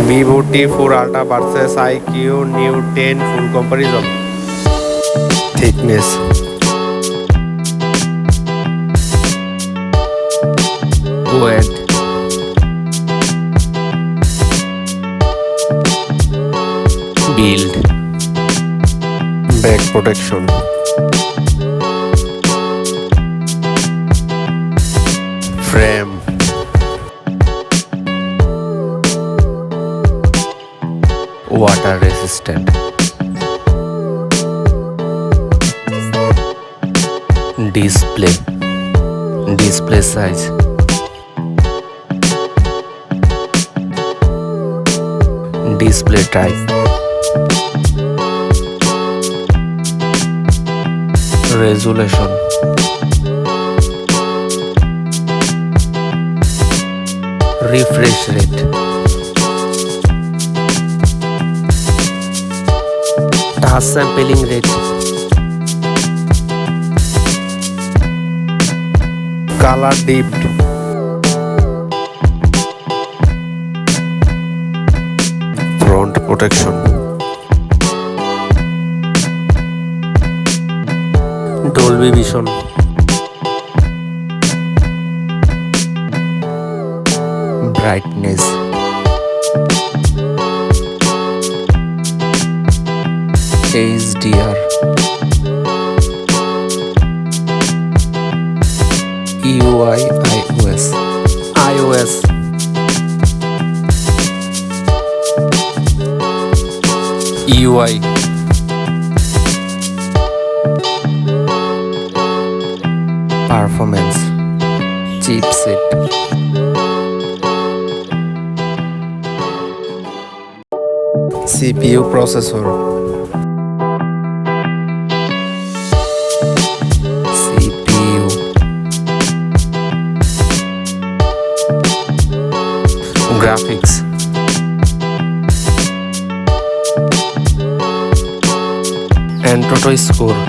Vivo T4 Ultra versus iQOO New 10 full comparison. Thickness, weight, build, back protection, frame, water resistant, display size, display type, resolution, refresh rate, touch sampling rate, color dipped, front protection, Dolby Vision, brightness, HDR, UI, iOS, UI, performance, chipset, CPU processor, CPU, graphics, antutu score,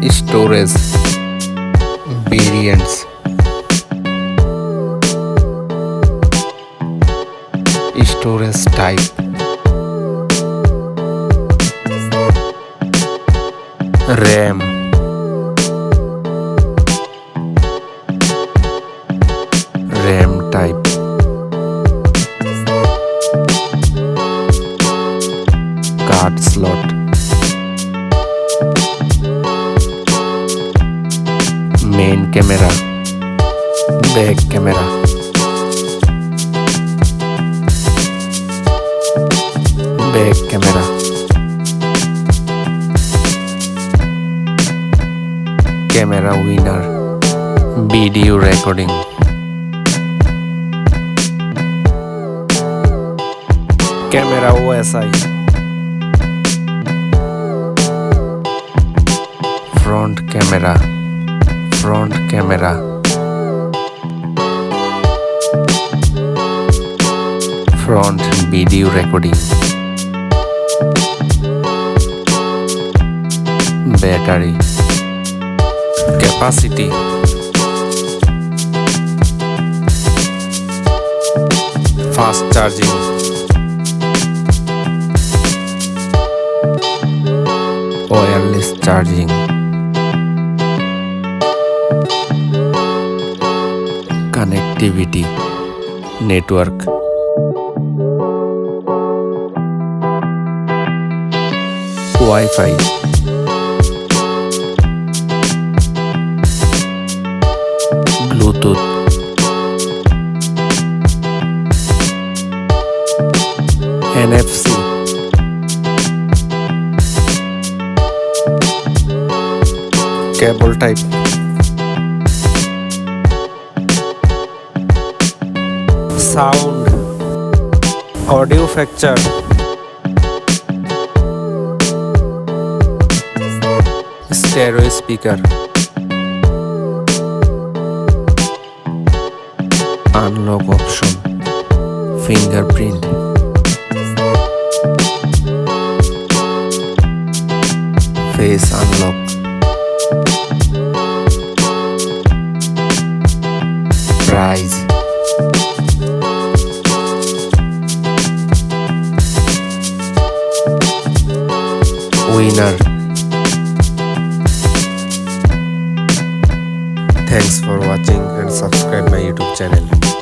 storage, variants, storage type, RAM, RAM type, card slot, main camera, back camera, back camera, camera winner, video recording, camera OSI, front camera, front video recording, battery, capacity, fast charging, wireless charging, connectivity, network, Wi-Fi, Bluetooth, NFC, cable type, sound, audio factor, stereo speaker, unlock option, fingerprint, face unlock, prize. Winner. Thanks for watching and subscribe my YouTube channel.